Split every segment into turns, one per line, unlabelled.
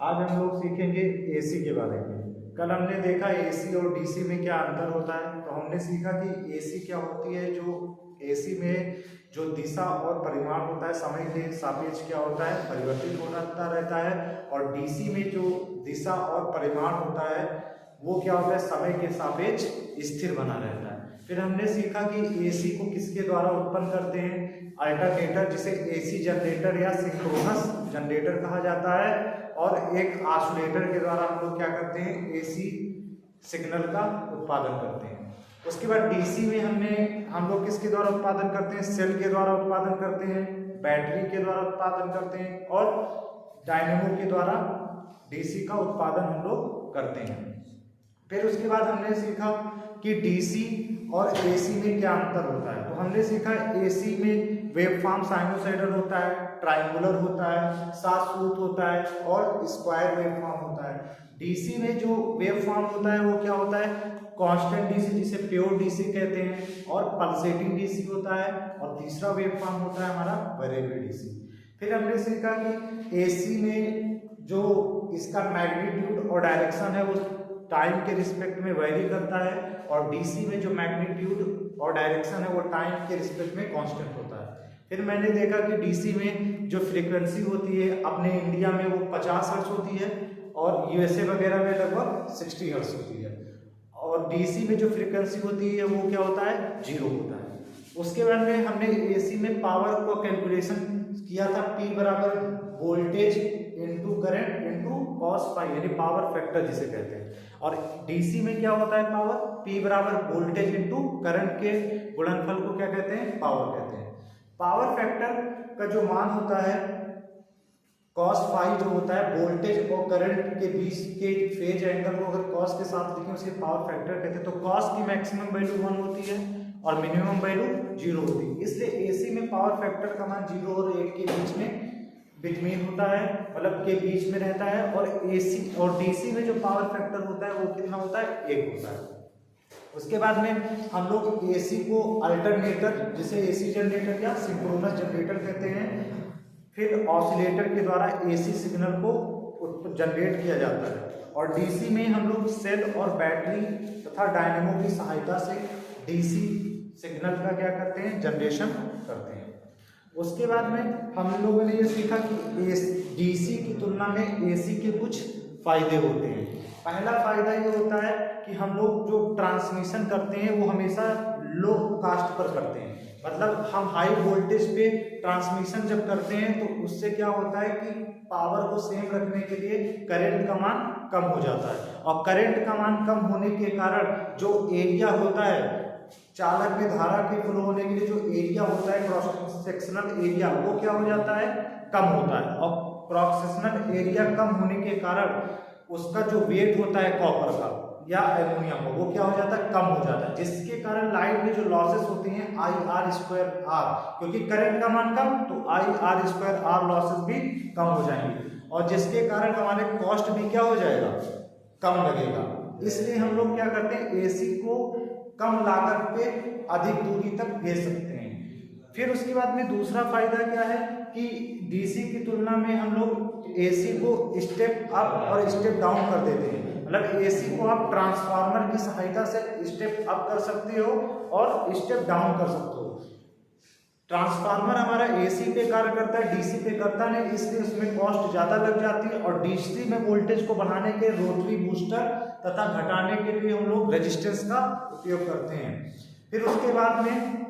आज हम लोग सीखेंगे एसी के बारे में। कल हमने देखा एसी और डीसी में क्या अंतर होता है, तो हमने सीखा कि एसी क्या होती है। जो एसी में जो दिशा और परिमाण होता है समय के सापेक्ष क्या होता है, परिवर्तित होता रहता है। और डीसी में जो दिशा और परिमाण होता है वो क्या होता है, समय के सापेक्ष स्थिर बना रहता है। फिर हमने सीखा कि एसी को किसके द्वारा उत्पन्न करते हैं, अल्टरनेटर, जिसे एसी जनरेटर या सिंक्रोनस जनरेटर कहा जाता है। और एक ऑसिलेटर के द्वारा हम लोग क्या करते हैं, एसी सिग्नल का उत्पादन करते हैं। उसके बाद डीसी में हम लोग किसके द्वारा उत्पादन करते हैं, सेल के द्वारा उत्पादन करते हैं, बैटरी के द्वारा उत्पादन करते हैं और डायनेमो के द्वारा डीसी का उत्पादन हम लोग करते हैं। फिर उसके बाद हमने सीखा कि डीसी और एसी में क्या अंतर होता है। तो हमने सीखा एसी में वेवफॉर्म साइनोसॉइडल होता है, ट्रायंगुलर होता है, शार्पशूट होता है और स्क्वायर वेवफॉर्म होता है। डीसी में जो वेवफॉर्म होता है वो क्या होता है, कांस्टेंट डीसी, जिसे प्योर डीसी कहते हैं, और पल्सेटिंग डीसी होता है। और तीसरा वेवफॉर्म होता है हमारा वेरिएबल डीसी। फिर हमने सीखा कि एसी में जो इसका मैग्नीट्यूड और डायरेक्शन है वो टाइम के रिस्पेक्ट में वेरी करता है, और डीसी में जो मैग्नीट्यूड और डायरेक्शन है वो टाइम के रिस्पेक्ट में कांस्टेंट होता है। फिर मैंने देखा कि डीसी में जो फ्रीक्वेंसी होती है अपने इंडिया में वो 50 हर्ट्ज होती है और यूएसए वगैरह में लगभग 60 हर्ट्ज होती है। और डीसी में जो फ्रीक्वेंसी होती है वो क्या होता है, 0 होता है। उसके बाद में हमने एसी में पावर को कैलकुलेशन किया था, P बराबर voltage into current into cos phi, यानी पावर फैक्टर जिसे कहते हैं। और डीसी में क्या होता है, पावर P बराबर वोल्टेज इंटू करंट के गुणनफल को क्या कहते हैं, पावर कहते हैं। पावर फैक्टर का जो मान होता है कॉस फाई, जो होता है वोल्टेज और करंट के बीच के फेज एंगल को अगर कॉस के साथ लिखें उसे पावर फैक्टर कहते हैं। तो कॉस की मैक्सिमम वैल्यू 1 होती है और मिनिमम वैल्यू 0 होती है। इसलिए एसी में पावर फैक्टर का मान 0 और 1 के बीच में बिटवीन होता है, मतलब के बीच में रहता है। और एसी और डीसी में जो पावर फैक्टर होता है वो कितना होता है, 1 होता है। उसके बाद में हम लोग एसी को अल्टरनेटर, जिसे एसी जनरेटर या सिंक्रोनस जनरेटर कहते हैं, फिर ऑसिलेटर के द्वारा एसी सिग्नल को जनरेट किया जाता है। और डीसी में हम लोग सेल और बैटरी तथा डायनेमो की सहायता से डीसी सिग्नल का क्या करते हैं, जनरेशन करते हैं। उसके बाद में हम लोगों ने ये सीखा कि डीसी की तुलना में एसी के कुछ फायदे होते हैं। पहला फायदा ये होता है कि हम लोग जो ट्रांसमिशन करते हैं वो हमेशा लो कास्ट पर करते हैं। मतलब हम हाई वोल्टेज पे ट्रांसमिशन जब करते हैं तो उससे क्या होता है कि पावर को सेम रखने के लिए करंट का मान कम हो जाता है। और करंट का मान कम होने के कारण जो एरिया होता है चालक में धारा के फ्लो होने के लिए जो एरिया होता है, क्रॉस सेक्शनल एरिया, वो क्या हो जाता है, कम होता है। और क्रॉस सेक्शनल एरिया कम होने के कारण उसका जो वेट होता है कॉपर का या एल्युमिनियम का, वो क्या हो जाता है, कम हो जाता है। जिसके कारण लाइट में जो लॉसेस होती हैं IR²R, क्योंकि करंट का मान कम तो IR²R लॉसेस भी कम हो जाएंगे। और जिसके कारण हमारे कॉस्ट भी क्या हो जाएगा, कम लगेगा। इसलिए हम लोग क्या करते हैं, एसी को कम लागत पे अधिक दूरी तक भेज सकते हैं। फिर उसके बाद में दूसरा फायदा क्या है कि डीसी की तुलना में हम लोग एसी को स्टेप अप और स्टेप डाउन कर देते हैं। मतलब एसी को आप ट्रांसफार्मर की सहायता से स्टेप अप कर सकते हो और स्टेप डाउन कर सकते हो। ट्रांसफार्मर हमारा एसी पे कार्य करता है, डीसी पे करता नहीं, इसलिए उसमें कॉस्ट ज़्यादा लग जाती है। और डीसी में वोल्टेज को बढ़ाने के रोटरी बूस्टर तथा घटाने के लिए हम लोग रेजिस्टेंस का उपयोग करते हैं। फिर उसके बाद में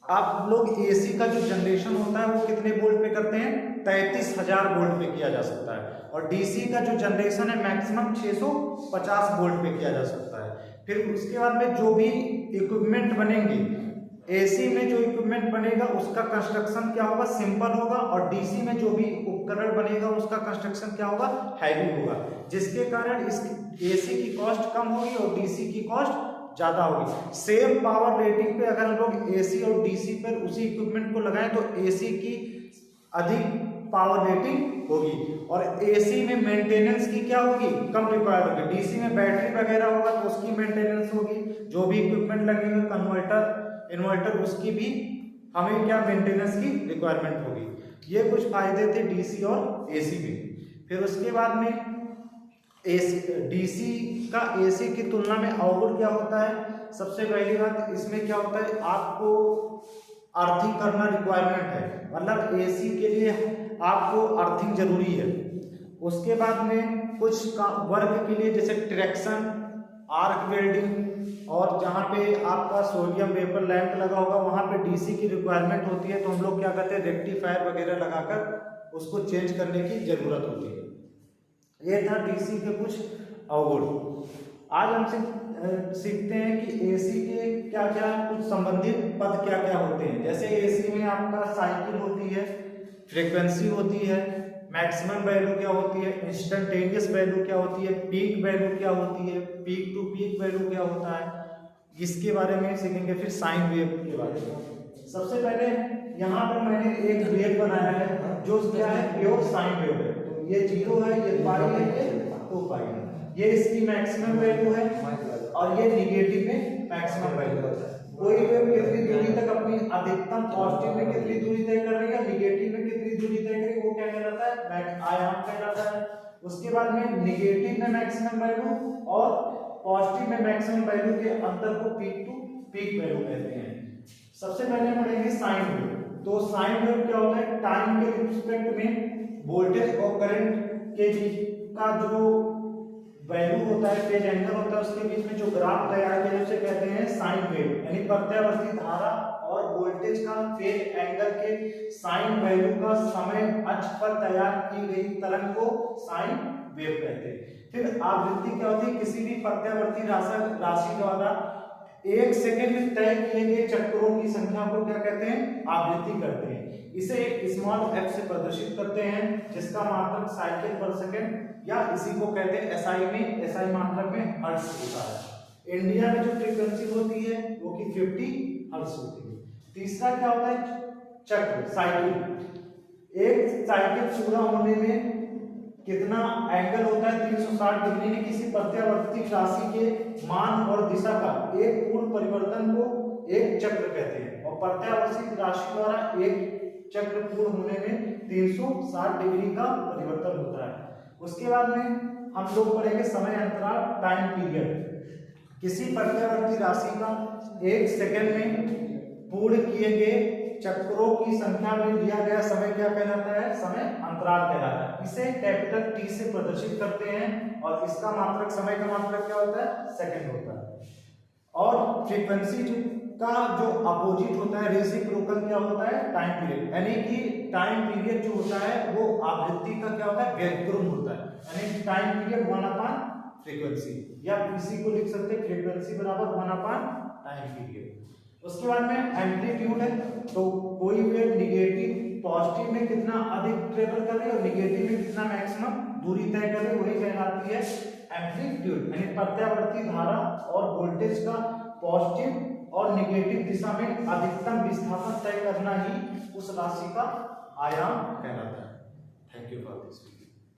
आप लोग एसी का जो जनरेशन होता है वो कितने वोल्ट पे करते हैं, 33,000 वोल्ट पे किया जा सकता है। और डीसी का जो जनरेशन है मैक्सिमम 650 वोल्ट पे किया जा सकता है। फिर उसके बाद में जो भी इक्विपमेंट बनेंगे, एसी में जो इक्विपमेंट बनेगा उसका कंस्ट्रक्शन क्या होगा, सिंपल होगा। और डीसी में जो भी उपकरण बनेगा उसका कंस्ट्रक्शन क्या होगा, हैवी होगा। जिसके कारण इस एसी की कॉस्ट कम होगी और डीसी की कॉस्ट ज्यादा होगी। सेम पावर रेटिंग पे अगर हम लोग एसी और डीसी पर उसी इक्विपमेंट को लगाएं तो एसी की अधिक पावर रेटिंग होगी और एसी में मेंटेनेंस की क्या होगी, कम रिक्वायर्ड होगी। डीसी में बैटरी वगैरह होगा तो उसकी मेंटेनेंस होगी, जो भी इक्विपमेंट लगेगा कन्वर्टर इन्वर्टर उसकी भी हमें क्या मेंटेनेंस की रिक्वायरमेंट होगी। ये कुछ फायदे थे डीसी और एसी के। फिर उसके बाद में डीसी का एसी की तुलना में अवगुण क्या होता है? सबसे पहली बात, इसमें क्या होता है, आपको अर्थिंग करना रिक्वायरमेंट है, मतलब एसी के लिए आपको अर्थिंग जरूरी है। उसके बाद में कुछ वर्क के लिए जैसे ट्रैक्शन, आर्क वेल्डिंग, और जहाँ पे आपका सोडियम वेपर लैंप लगा होगा वहाँ पे डीसी की रिक्वायरमेंट होती है, तो हम लोग क्या करते हैं, रेक्टिफायर वगैरह लगाकर उसको चेंज करने की जरूरत होती है। ये था डीसी के कुछ अवगुण। आज हम सीखते हैं कि एसी के क्या क्या कुछ संबंधित पद क्या क्या होते हैं। जैसे एसी में आपका साइकिल होती है, फ्रीक्वेंसी होती है, मैक्सिमम वैल्यू क्या होती है, इंस्टेंटेनियस वैल्यू क्या होती है, पीक वैल्यू क्या होती है, पीक टू पीक वैल्यू क्या होता है, इसके बारे में सीखेंगे। फिर साइन वेव के बारे में। सबसे पहले यहाँ पर मैंने एक वेव बनाया है जो क्या है, प्योर साइन वेव है। तो ये 0 है, ये पाई है, ये 2 पाई है। ये इसकी मैक्सिमम वैल्यू है और ये निगेटिव में मैक्सिमम वैल्यू है। कोई वेव कितनी दूरी तक अपनी अधिकतम पॉजिटिव में कितनी दूरी तय कर रही है, निगेटिव में कितनी दूरी तय करेगी, वो क्या कहलाता है, आयाम कहलाता है। उसके बाद में निगेटिव में मैक्सिमम वैल्यू और पॉजिटिव में मैक्सिमम वैल्यू के अंतर को पीक टू पीक वैल्यू कहते हैं। सबसे पहले पढ़ेंगे साइन वेव। तो साइन वेव क्या होता है, टाइम के रिस्पेक्ट में वोल्टेज और करंट के बीच का जो वैल्यू होता है, फेज एंगल होता है, उसके बीच में जो ग्राफ तैयार किया उसे कहते हैं साइन वेव। यानी प्रत्यावर्ती धारा और वोल्टेज का फेज एंगल के साइन वैल्यू का समय अक्ष पर तैयार की गई तरंग को साइन वेव कहते हैं। फिर आवृत्ति क्या होती है, किसी भी प्रत्यावर्ती राशि द्वारा 1 सेकेंड में तय किए गए चक्रों की संख्या को क्या कहते हैं, आवृत्ति करते हैं। इसे एक स्मॉल f से प्रदर्शित करते हैं जिसका मात्रक साइकिल पर सेकंड, या इसी को कहते हैं एसआई मात्रक में हर्ट्ज होता है। इंडिया में जो फ्रीक्वेंसी होती है वो की 50 हर्ट्ज होती है। तीसरा क्या होता है, चक्र, साइकिल। एक साइकिल पूरा होने में कितना एंगल होता है, 360 डिग्री में किसी प्रत्यावर्ती राशि के मान और दिशा का एक पूर्ण परिवर्तन को एक चक्र कहते हैं। और प्रत्यावर्ती राशि द्वारा एक चक्र पूर्ण होने में 360 डिग्री का परिवर्तन होता है। उसके बाद में हम लोग पढ़ेंगे समय अंतराल, टाइम पीरियड। किसी प्रत्यावर्ती राशि का 1 सेकंड में पूर्ण किए गए चक्रों की संख्या में दिया गया समय क्या कहलाता है, समय अंतराल कहलाता है। इसे कैपिटल टी से प्रदर्शित करते हैं और इसका मात्रक, समय का मात्रक क्या होता है, सेकंड होता है। और फ्रीक्वेंसी का जो अपोजिट होता है, रेसिप्रोकल क्या होता है, टाइम पीरियड। यानी कि टाइम पीरियड जो होता है वो आवृत्ति का क्या होता है, व्युत्क्रम होता है। यानी टाइम पीरियड 1/, फ्रीक्वेंसी, या इसी को लिख सकते हैं फ्रीक्वेंसी बराबर 1/, टाइम पीरियड। उसके बाद में एम्पलीट्यूड है, तो कोई वेव निगेटिव पॉजिटिव में कितना अधिक ट्रेवल कर रही है और निगेटिव में कितना मैक्सिमम दूरी तय कर रही है, वही कहलाती है एम्पलीट्यूड। यानी प्रत्यावर्ती धारा और वोल्टेज का पॉजिटिव और निगेटिव दिशा में अधिकतम विस्थापन तय करना ही उस राशि का आयाम कहलाता है। Thank you for this.